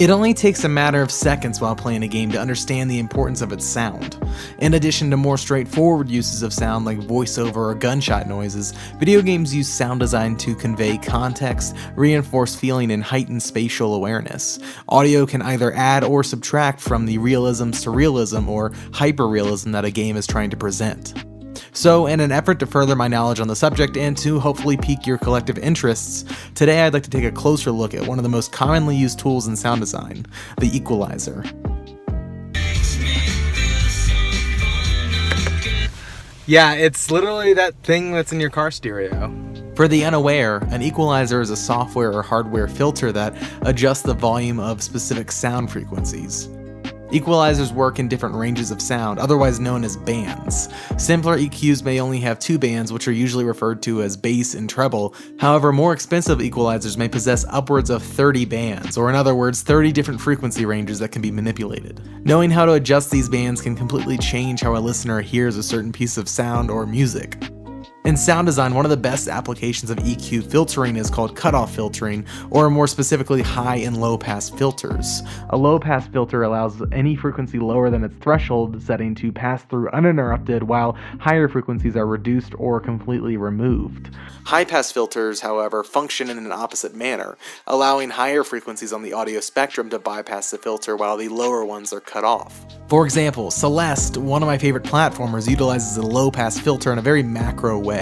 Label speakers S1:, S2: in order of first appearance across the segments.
S1: It only takes a matter of seconds while playing a game to understand the importance of its sound. In addition to more straightforward uses of sound like voiceover or gunshot noises, video games use sound design to convey context, reinforce feeling, and heighten spatial awareness. Audio can either add or subtract from the realism, surrealism, or hyperrealism that a game is trying to present. So, in an effort to further my knowledge on the subject and to hopefully pique your collective interests, today I'd like to take a closer look at one of the most commonly used tools in sound design, the equalizer. Yeah, it's literally that thing that's in your car stereo. For the unaware, an equalizer is a software or hardware filter that adjusts the volume of specific sound frequencies. Equalizers work in different ranges of sound, otherwise known as bands. Simpler EQs may only have 2 bands, which are usually referred to as bass and treble. However, more expensive equalizers may possess upwards of 30 bands, or in other words, 30 different frequency ranges that can be manipulated. Knowing how to adjust these bands can completely change how a listener hears a certain piece of sound or music. In sound design, one of the best applications of EQ filtering is called cutoff filtering, or more specifically high and low pass filters. A low pass filter allows any frequency lower than its threshold setting to pass through uninterrupted, while higher frequencies are reduced or completely removed. High pass filters, however, function in an opposite manner, allowing higher frequencies on the audio spectrum to bypass the filter while the lower ones are cut off. For example, Celeste, one of my favorite platformers, utilizes a low pass filter in a very macro way.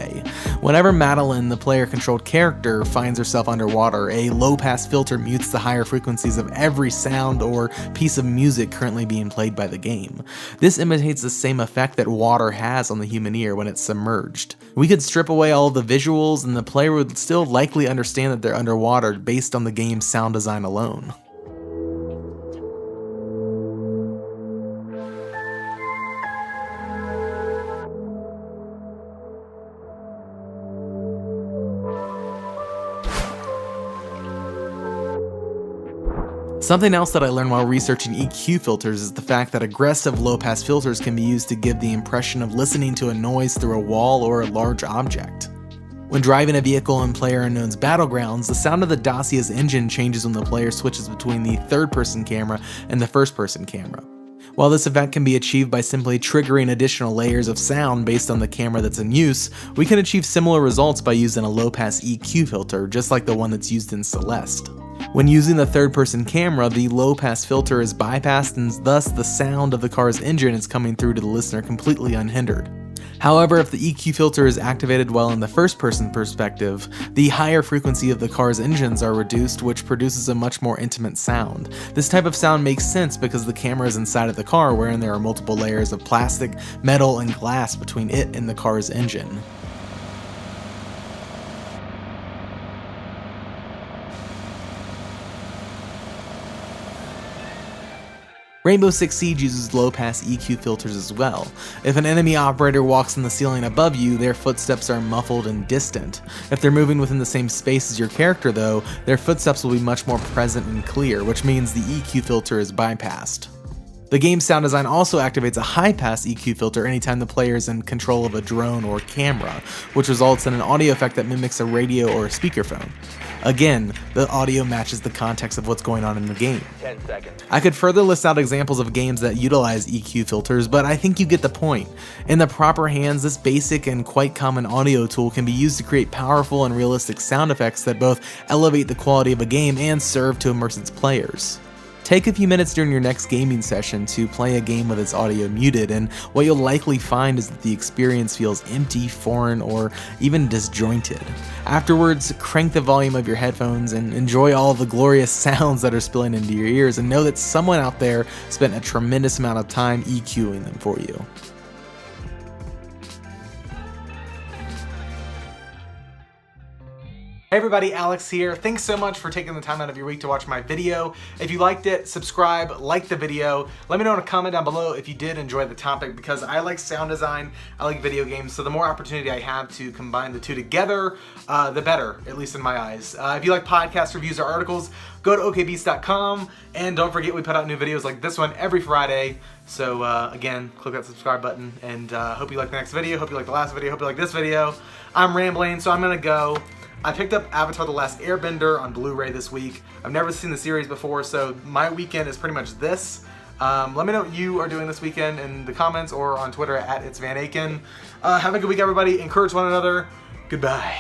S1: Whenever Madeline, the player-controlled character, finds herself underwater, a low-pass filter mutes the higher frequencies of every sound or piece of music currently being played by the game. This imitates the same effect that water has on the human ear when it's submerged. We could strip away all of the visuals and the player would still likely understand that they're underwater based on the game's sound design alone. Something else that I learned while researching EQ filters is the fact that aggressive low-pass filters can be used to give the impression of listening to a noise through a wall or a large object. When driving a vehicle in PlayerUnknown's Battlegrounds, the sound of the Dacia's engine changes when the player switches between the third-person camera and the first-person camera. While this effect can be achieved by simply triggering additional layers of sound based on the camera that's in use, we can achieve similar results by using a low-pass EQ filter, just like the one that's used in Celeste. When using the third-person camera, the low-pass filter is bypassed and thus the sound of the car's engine is coming through to the listener completely unhindered. However, if the EQ filter is activated while in the first-person perspective, the higher frequency of the car's engines are reduced, which produces a much more intimate sound. This type of sound makes sense because the camera is inside of the car, wherein there are multiple layers of plastic, metal, and glass between it and the car's engine. Rainbow Six Siege uses low-pass EQ filters as well. If an enemy operator walks on the ceiling above you, their footsteps are muffled and distant. If they're moving within the same space as your character though, their footsteps will be much more present and clear, which means the EQ filter is bypassed. The game's sound design also activates a high-pass EQ filter anytime the player is in control of a drone or camera, which results in an audio effect that mimics a radio or a speakerphone. Again, the audio matches the context of what's going on in the game.
S2: 10 seconds.
S1: I could further list out examples of games that utilize EQ filters, but I think you get the point. In the proper hands, this basic and quite common audio tool can be used to create powerful and realistic sound effects that both elevate the quality of a game and serve to immerse its players. Take a few minutes during your next gaming session to play a game with its audio muted, and what you'll likely find is that the experience feels empty, foreign, or even disjointed. Afterwards, crank the volume of your headphones and enjoy all the glorious sounds that are spilling into your ears, and know that someone out there spent a tremendous amount of time EQing them for you. Hey everybody, Alex here. Thanks so much for taking the time out of your week to watch my video. If you liked it, subscribe, like the video. Let me know in a comment down below if you did enjoy the topic, because I like sound design, I like video games, so the more opportunity I have to combine the two together, the better, at least in my eyes. If you like podcast reviews or articles, go to okbeast.com, and don't forget we put out new videos like this one every Friday. So again, click that subscribe button, and hope you like the next video, hope you like the last video, hope you like this video. I'm rambling, so I'm gonna go. I picked up Avatar The Last Airbender on Blu-ray this week. I've never seen the series before, so my weekend is pretty much this. Let me know what you are doing this weekend in the comments or on Twitter at itsvanaken. Have a good week, everybody. Encourage one another. Goodbye.